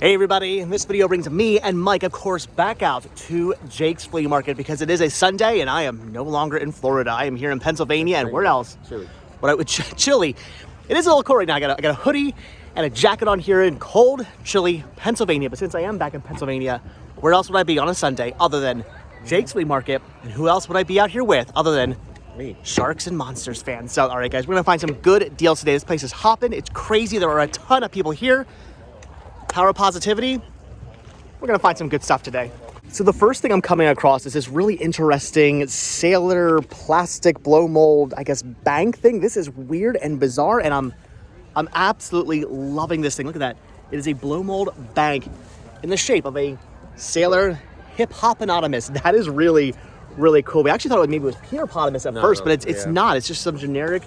Hey everybody, this video brings me and Mike, of course, back out to Jake's Flea Market because it is a Sunday and I am no longer in Florida. I am here in Pennsylvania and where else? Chile. Chile. It is a little cold right now. I got a hoodie and a jacket on here in cold, chilly Pennsylvania. But since I am back in Pennsylvania, where else would I be on a Sunday other than Jake's Flea Market? And who else would I be out here with other than me? Sharks and Monsters fans. So, all right, guys, we're gonna find some good deals today. This place is hopping. It's crazy. There are a ton of people here. Power of positivity. We're gonna find some good stuff today. So the first thing I'm coming across is this really interesting sailor plastic blow mold, I guess, bank thing. This is weird and bizarre, and I'm absolutely loving this thing. Look at that. It is a blow mold bank in the shape of a sailor hippopotamus. That is really, really cool. We actually thought maybe it was Peterpotamus at first, but it's not. It's just some generic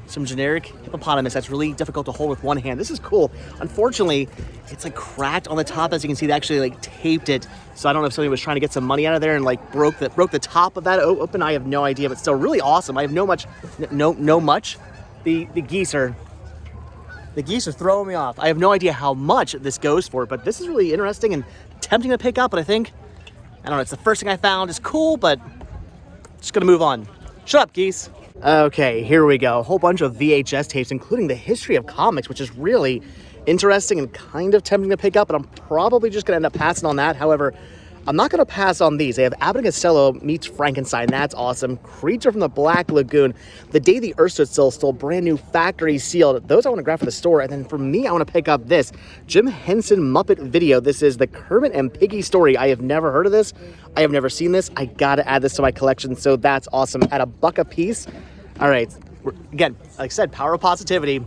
hippopotamus that's really difficult to hold with one hand. This is cool. Unfortunately, it's like cracked on the top. As you can see, they actually like taped it. So I don't know if somebody was trying to get some money out of there and like broke the top of that open. I have no idea, but still really awesome. I have no much. The geese are throwing me off. I have no idea how much this goes for, but this is really interesting and tempting to pick up. But I don't know, it's the first thing I found. It's cool, but just gonna move on. Shut up, geese. Okay, here we go. A whole bunch of VHS tapes, including the history of comics, which is really interesting and kind of tempting to pick up, but I'm probably just gonna end up passing on that. However, I'm not gonna pass on these. They have Abbott and Costello meets Frankenstein. That's awesome. Creature from the Black Lagoon. The Day the Earth Stood Still brand new factory sealed. Those I want to grab for the store. And then for me, I want to pick up this Jim Henson Muppet video. This is the Kermit and Piggy story. I have never heard of this. I have never seen this. I gotta add this to my collection. So that's awesome. At $1 a piece. All right. Again, like I said, power of positivity.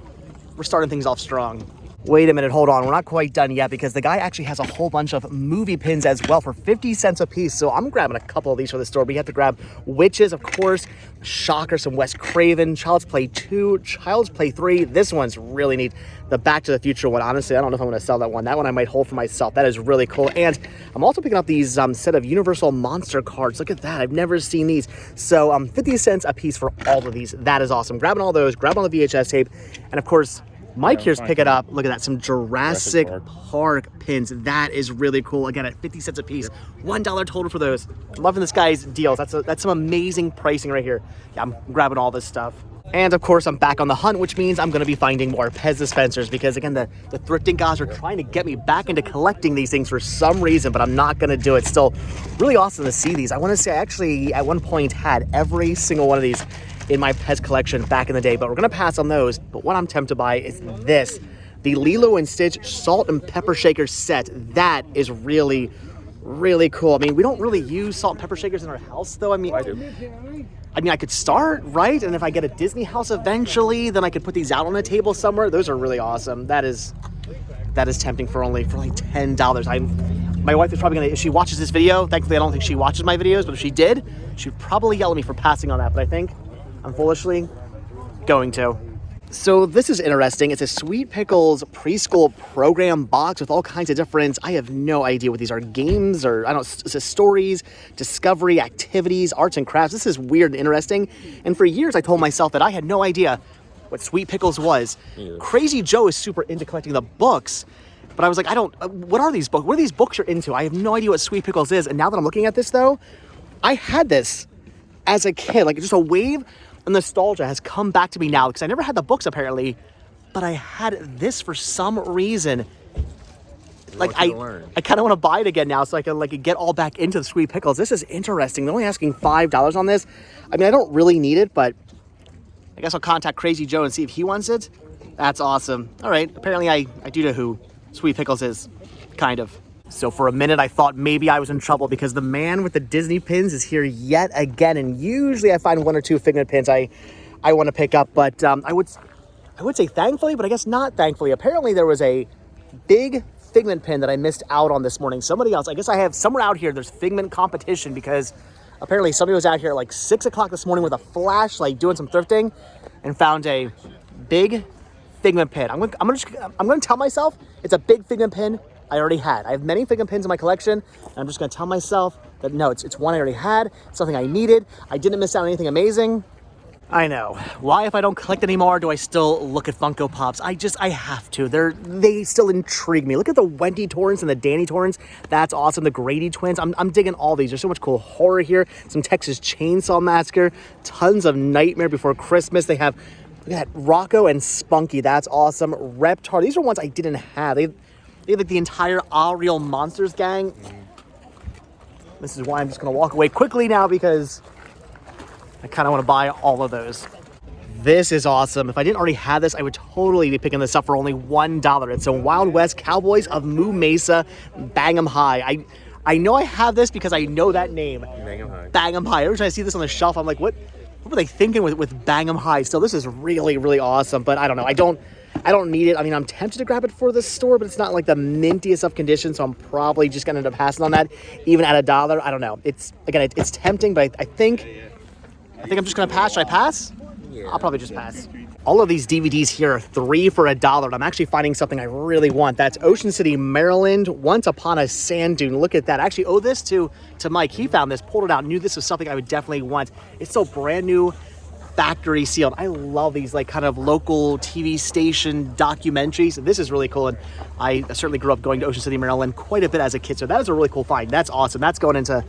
We're starting things off strong. Wait a minute, hold on. We're not quite done yet because the guy actually has a whole bunch of movie pins as well for 50 cents a piece. So I'm grabbing a couple of these for the store. We have to grab Witches, of course, Shocker, some Wes Craven, Child's Play 2, Child's Play 3. This one's really neat. The Back to the Future one. Honestly, I don't know if I'm going to sell that one. That one I might hold for myself. That is really cool. And I'm also picking up these set of Universal Monster cards. Look at that. I've never seen these. So 50 cents a piece for all of these. That is awesome. Grabbing all those, grabbing all the VHS tape, and of course, Mike here's pick it up. Look at that, some Jurassic Park pins. That is really cool. Again, at 50 cents a piece, $1 total for those. I'm loving this guy's deals. That's some amazing pricing right here. Yeah, I'm grabbing all this stuff. And of course, I'm back on the hunt, which means I'm going to be finding more Pez dispensers because again, the thrifting guys are trying to get me back into collecting these things for some reason, but I'm not going to do it. Still really awesome to see these. I want to say I actually at one point had every single one of these in my Pez collection back in the day, but we're gonna pass on those. But what I'm tempted by is this, the Lilo and Stitch salt and pepper shaker set. That is really, really cool. I mean, we don't really use salt and pepper shakers in our house though. I mean, I could start, right? And if I get a Disney house eventually, then I could put these out on a table somewhere. Those are really awesome. That is tempting for like $10. My wife is probably gonna, if she watches this video, thankfully I don't think she watches my videos, but if she did, she'd probably yell at me for passing on that. But I think I'm foolishly going to. So this is interesting. It's a Sweet Pickles preschool program box with all kinds of different, I have no idea what these are, games or I don't know, it says stories, discovery, activities, arts and crafts. This is weird and interesting. And for years I told myself that I had no idea what Sweet Pickles was. Yeah. Crazy Joe is super into collecting the books, but I was like, what are these books? What are these books you're into? I have no idea what Sweet Pickles is. And now that I'm looking at this though, I had this as a kid, like just a wave of nostalgia has come back to me now because I never had the books apparently, but I had this for some reason. Like I kind of want to buy it again now so I can like get all back into the Sweet Pickles. This is interesting. They're only asking $5 on this. I mean, I don't really need it, but I guess I'll contact Crazy Joe and see if he wants it. That's awesome. All right, apparently I do know who Sweet Pickles is, kind of. So for a minute, I thought maybe I was in trouble because the man with the Disney pins is here yet again. And usually I find one or two Figment pins I want to pick up. But I would say thankfully, but I guess not thankfully. Apparently there was a big Figment pin that I missed out on this morning. Somebody else, I guess I have somewhere out here, there's Figment competition because apparently somebody was out here at like 6 o'clock this morning with a flashlight doing some thrifting and found a big Figment pin. I'm going to tell myself it's a big Figment pin I already had. I have many Figment pins in my collection, and I'm just gonna tell myself that no, it's one I already had, it's something I needed, I didn't miss out on anything amazing. I know. Why, if I don't collect anymore, do I still look at Funko Pops? I have to. They still intrigue me. Look at the Wendy Torrance and the Danny Torrance. That's awesome. The Grady twins. I'm digging all these. There's so much cool horror here. Some Texas Chainsaw Massacre. Tons of Nightmare Before Christmas. They have, look at that, Rocco and Spunky. That's awesome. Reptar. These are ones I didn't have. They have like the entire All Real Monsters gang. This is why I'm just going to walk away quickly now, because I kind of want to buy all of those. This is awesome. If I didn't already have this, I would totally be picking this up for only $1. It's a Wild West Cowboys of Moo Mesa, Bang 'em High. I know I have this because I know that name. Bang 'em High. Bang 'em High. Every time I see this on the shelf, I'm like, what were they thinking with Bang 'em High? Still, this is really, really awesome, but I don't know. I don't need it. I mean, I'm tempted to grab it for the store, but it's not like the mintiest of condition, so I'm probably just gonna end up passing on that, even at $1. I don't know. It's tempting, but I think I'm just gonna pass. Should I pass? Yeah. I'll probably just pass. All of these DVDs here are 3 for $1, and I'm actually finding something I really want. That's Ocean City, Maryland, Once Upon a Sand Dune. Look at that. I actually owe this to Mike. He found this, pulled it out, knew this was something I would definitely want. It's so brand new, factory sealed. I love these like kind of local TV station documentaries. This is really cool, and I certainly grew up going to Ocean City, Maryland quite a bit as a kid, so that is a really cool find. That's awesome. That's going into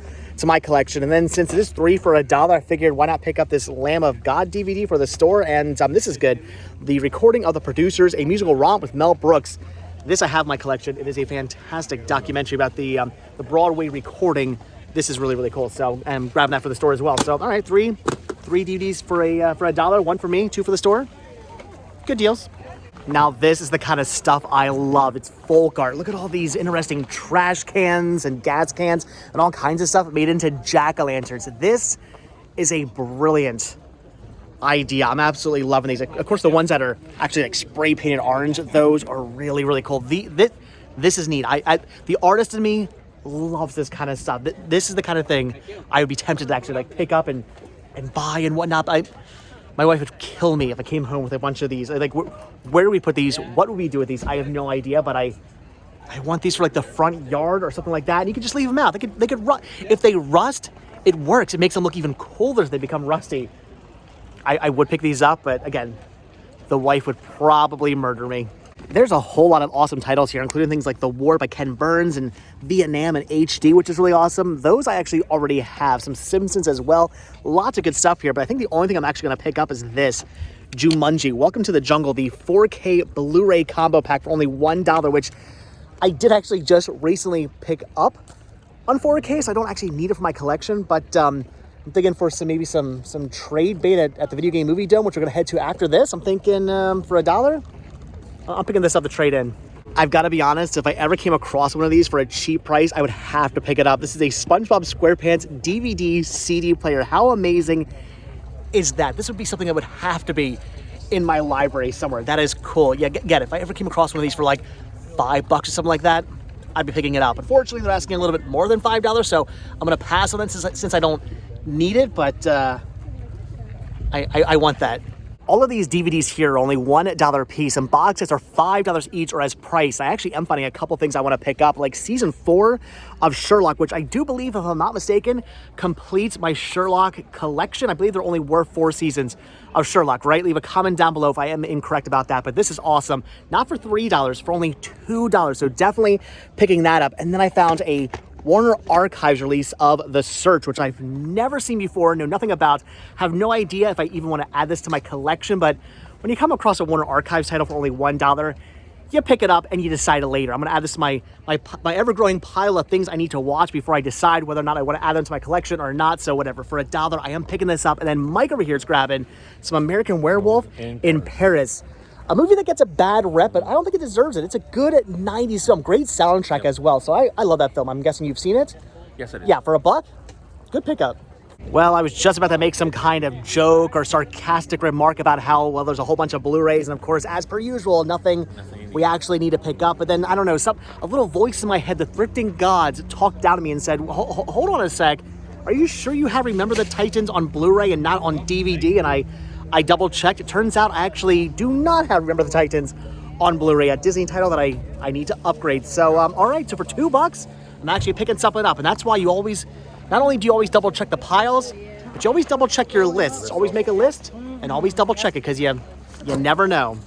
my collection. And then since it is 3 for $1, I figured why not pick up this Lamb of God DVD for the store. And this is good. The Recording of the Producers, a musical romp with Mel Brooks. This I have in my collection. It is a fantastic documentary about the Broadway recording. This is really, really cool. So I'm grabbing that for the store as well. So all right, three DVDs for $1, 1 for me, 2 for the store. Good deals. Now this is the kind of stuff I love. It's folk art. Look at all these interesting trash cans and gas cans and all kinds of stuff made into jack-o'-lanterns. This is a brilliant idea. I'm absolutely loving these. Of course, the ones that are actually like spray painted orange, those are really, really cool. This is neat. The artist in me loves this kind of stuff. This is the kind of thing I would be tempted to actually like pick up and buy and whatnot. My wife would kill me if I came home with a bunch of these. Like, where do we put these? What would we do with these? I have no idea, but I want these for like the front yard or something like that. And you could just leave them out. They could rust. If they rust, it works. It makes them look even cooler if they become rusty. I would pick these up, but again, the wife would probably murder me. There's a whole lot of awesome titles here, including things like The War by Ken Burns and Vietnam in HD, which is really awesome. Those I actually already have. Some Simpsons as well. Lots of good stuff here, but I think the only thing I'm actually going to pick up is this. Jumanji, Welcome to the Jungle, the 4K Blu-ray combo pack for only $1, which I did actually just recently pick up on 4K, so I don't actually need it for my collection, but I'm thinking for maybe some trade bait at the Video Game Movie Dome, which we're going to head to after this. I'm thinking for $1. I'm picking this up to trade in. I've got to be honest, if I ever came across one of these for a cheap price, I would have to pick it up. This is a SpongeBob SquarePants DVD CD player. How amazing is that? This would be something that would have to be in my library somewhere. That is cool. Yeah, get it. If I ever came across one of these for like $5 or something like that, I'd be picking it up. Unfortunately, they're asking a little bit more than $5, so I'm going to pass on it since I don't need it, but I want that. All of these DVDs here are only $1 a piece, and box sets are $5 each or as price. I actually am finding a couple things I want to pick up, like season 4 of Sherlock, which I do believe, if I'm not mistaken, completes my Sherlock collection. I believe there only were 4 seasons of Sherlock, right? Leave a comment down below if I am incorrect about that, but this is awesome. Not for $3, for only $2, so definitely picking that up. And then I found a Warner Archives release of The Search, which I've never seen before, know nothing about, have no idea if I even want to add this to my collection, but when you come across a Warner Archives title for only $1, you pick it up and you decide later. I'm going to add this to my ever-growing pile of things I need to watch before I decide whether or not I want to add them to my collection or not, so whatever. For $1, I am picking this up, and then Mike over here is grabbing some American Werewolf in Paris. A movie that gets a bad rep, but I don't think it deserves it. It's a good 90s film. Great soundtrack as well. So I love that film. I'm guessing you've seen it? Yes, I did. Yeah, for $1? Good pickup. Well, I was just about to make some kind of joke or sarcastic remark about how, well, there's a whole bunch of Blu-rays, and of course, as per usual, nothing we actually need to pick up. But then, I don't know, a little voice in my head, the thrifting gods, talked down to me and said, hold on a sec. Are you sure you have Remember the Titans on Blu-ray and not on DVD? And I double-checked. It turns out I actually do not have Remember the Titans on Blu-ray, a Disney title that I need to upgrade. So, all right, so for $2, I'm actually picking something up. And that's why you always, not only do you always double-check the piles, but you always double-check your lists. Always make a list and always double check it because you never know.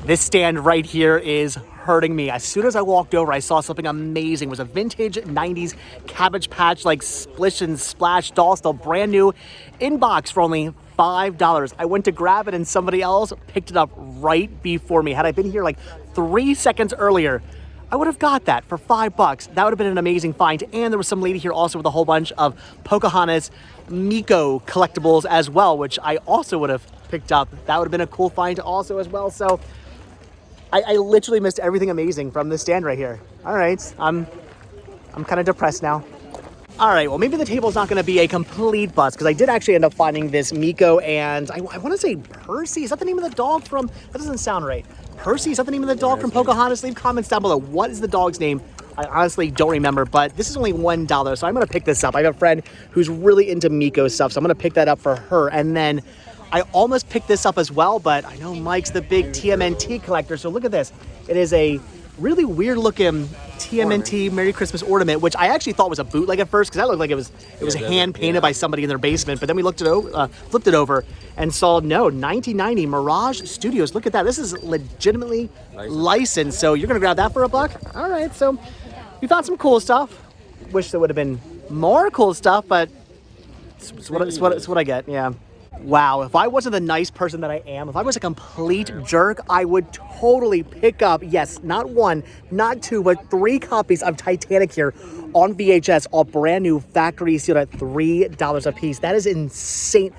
This stand right here is hurting me. As soon as I walked over, I saw something amazing. It was a vintage 90s Cabbage Patch like splish and splash doll, still brand new, in box for only $5. I went to grab it and somebody else picked it up right before me. Had I been here like 3 seconds earlier, I would have got that for $5. That would have been an amazing find. And there was some lady here also with a whole bunch of Pocahontas Miko collectibles as well, which I also would have picked up. That would have been a cool find also as well. So I literally missed everything amazing from this stand right here. All right, I'm kind of depressed now. All right, well, maybe the table's not going to be a complete bust because I did actually end up finding this Miko and I want to say Percy. Is that the name of the dog from? That doesn't sound right. Percy, is that the name of the dog from Pocahontas? Leave comments down below. What is the dog's name? I honestly don't remember, but this is only $1, so I'm going to pick this up. I have a friend who's really into Miko stuff, so I'm going to pick that up for her. And then I almost picked this up as well, but I know Mike's the big TMNT collector, so look at this. It is a really weird looking TMNT Merry Christmas ornament, which I actually thought was a bootleg at first because that looked like it was hand painted by somebody in their basement. But then we flipped it over and saw, no, 1990 Mirage Studios. Look at that. This is legitimately licensed. So you're going to grab that for $1? All right. So we found some cool stuff. Wish there would have been more cool stuff, but it's what I get. Yeah. Wow, if I wasn't the nice person that I am, if I was a complete jerk, I would totally pick up, yes, not one, not two, but 3 copies of Titanic here on VHS, all brand new, factory sealed at $3 a piece. That is insane.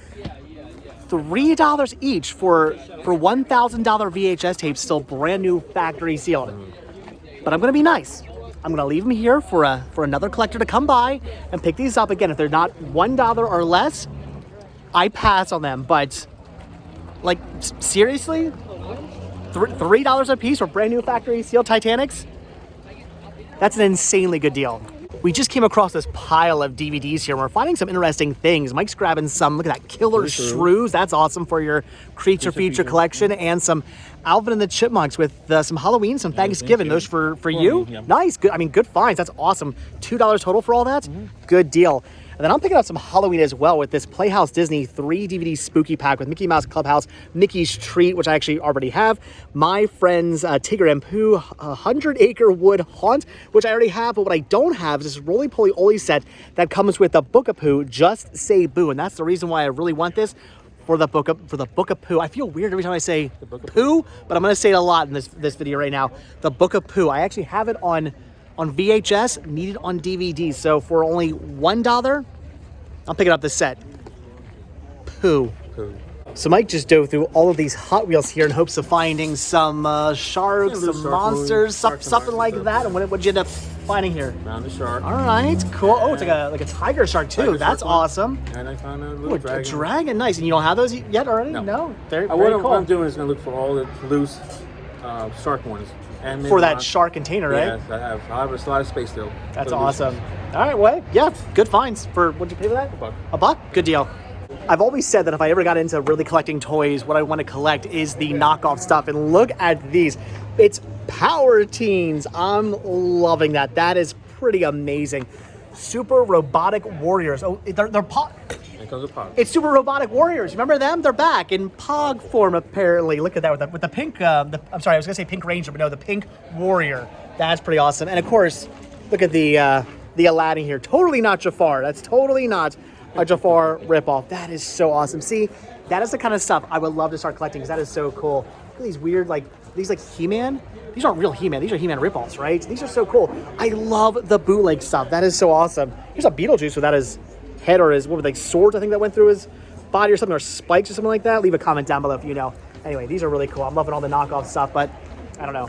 $3 each for $1,000 VHS tapes, still brand new, factory sealed. But I'm going to be nice. I'm going to leave them here for another collector to come by and pick these up. Again, if they're not $1 or less, I pass on them, but like seriously, $3 a piece for brand new factory sealed Titanics? That's an insanely good deal. We just came across this pile of DVDs here and we're finding some interesting things. Mike's grabbing some, look at that, Killer Shrews. That's awesome for your creature feature collection, and some Alvin and the Chipmunks with some Halloween, some Thanksgiving. Those for you? Yeah. Nice, good. I mean, good finds. That's awesome. $2 total for all that? Good deal. And then I'm picking up some Halloween as well with this Playhouse Disney 3 DVD spooky pack with Mickey Mouse Clubhouse, Mickey's Treat, which I actually already have, My Friends Tigger and Pooh, 100 Acre Wood Haunt, which I already have, but what I don't have is this Roly Poly Oly set that comes with the Book of Pooh, Just Say Boo, and that's the reason why I really want this for the Book of Pooh. I feel weird every time I say Pooh, but I'm going to say it a lot in this video right now. The Book of Pooh. I actually have it on VHS, need it on DVD. So for only $1, I'm picking up this set. Pooh. So Mike just dove through all of these Hot Wheels here in hopes of finding some sharks, some monsters, something like that. And what did you end up finding here? Found a shark. All right, cool. Oh, it's like a tiger shark too. That's awesome. And I found a little dragon. A dragon, nice. And you don't have those yet already? No. Very cool. What I'm doing is going to look for all the loose shark horns. And for that shark container, right? Yeah, I have a lot of space still. That's awesome. All right, well, yeah, good finds. What'd you pay for that? $1. Good deal. I've always said that if I ever got into really collecting toys, what I want to collect is the knockoff stuff. And look at these. It's Power Teens. I'm loving that. That is pretty amazing. Super Robotic Warriors. Oh, they're it's Super Robotic Warriors. Remember them? They're back in Pog form, apparently. Look at that with the pink, I'm sorry, I was going to say Pink Ranger, but no, the Pink Warrior. That's pretty awesome. And of course, look at the Aladdin here. Totally not Jafar. That's totally not a Jafar ripoff. That is so awesome. See, that is the kind of stuff I would love to start collecting because that is so cool. Look at these weird, these He-Man. These aren't real He-Man. These are He-Man ripoffs, right? These are so cool. I love the bootleg stuff. That is so awesome. Here's a Beetlejuice without his head or his, swords, I think, that went through his body or something, or spikes or something like that. Leave a comment down below if you know. Anyway, these are really cool. I'm loving all the knockoff stuff, but I don't know.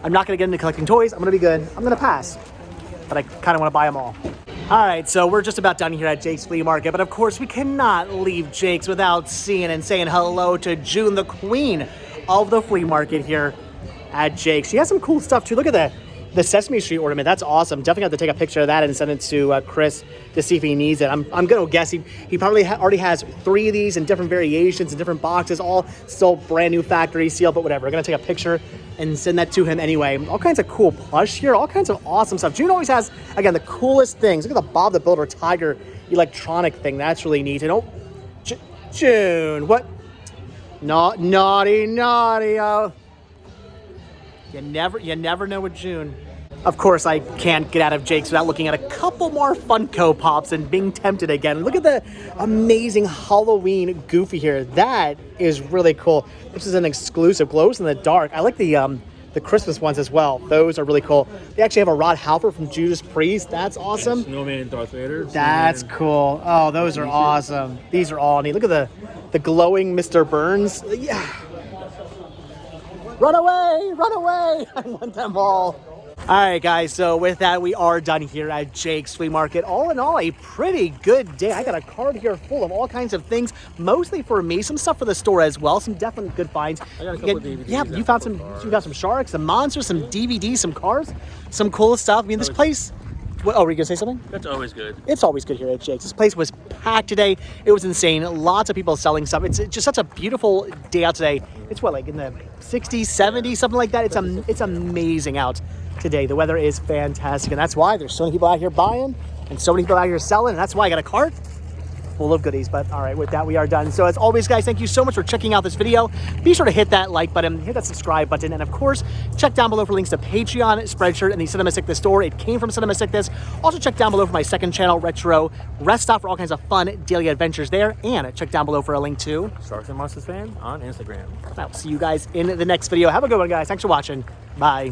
I'm not going to get into collecting toys. I'm going to be good. I'm going to pass. But I kind of want to buy them all. All right, so we're just about done here at Jake's Flea Market, but of course we cannot leave Jake's without seeing and saying hello to June, the queen of the flea market here at Jake's. She has some cool stuff too. Look at the Sesame Street ornament. That's awesome. Definitely have to take a picture of that and send it to Chris to see if he needs it. I'm going to guess he probably already has 3 of these in different variations in different boxes, all still brand new factory seal, but whatever. We're going to take a picture and send that to him anyway. All kinds of cool plush here, all kinds of awesome stuff. June always has, again, the coolest things. Look at the Bob the Builder Tiger electronic thing. That's really neat. And June, what Naughty, naughty. Oh. You never know with June. Of course, I can't get out of Jake's without looking at a couple more Funko Pops and being tempted again. Look at the amazing Halloween Goofy here. That is really cool. This is an exclusive, glows in the dark. I like the Christmas ones as well. Those are really cool. They actually have a Rod Halford from Judas Priest. That's awesome. Snowman and Darth Vader. That's cool. Oh, those are awesome. These are all neat. Look at the glowing Mr. Burns. Yeah. Run away! Run away! I want them all. All right, guys, so with that, we are done here at Jake's Flea Market. All in all, a pretty good day. I got a cart here full of all kinds of things, mostly for me, some stuff for the store as well, some definitely good finds. I got a couple of DVDs. Yeah, you found some sharks, some monsters, some DVDs, some cars, some cool stuff. I mean, this place... Oh, were you going to say something? That's always good. It's always good here at Jake's. This place was packed today. It was insane. Lots of people selling stuff. It's just such a beautiful day out today. It's what, like in the 60s, 70s, something like that? It's amazing out today. The weather is fantastic, and that's why there's so many people out here buying and so many people out here selling, and that's why I got a cart full of goodies. But all right, with that, we are done. So as always, guys, thank you so much for checking out this video. Be sure to hit that like button, hit that subscribe button, and of course, check down below for links to Patreon, Spreadshirt, and the Cinema Sickness store. It came from Cinema Sickness. Also check down below for my second channel, Retro Rest Stop, for all kinds of fun daily adventures there, and check down below for a link to Sharks and Monsters Fan on Instagram. I'll see you guys in the next video. Have a good one, guys. Thanks for watching. Bye.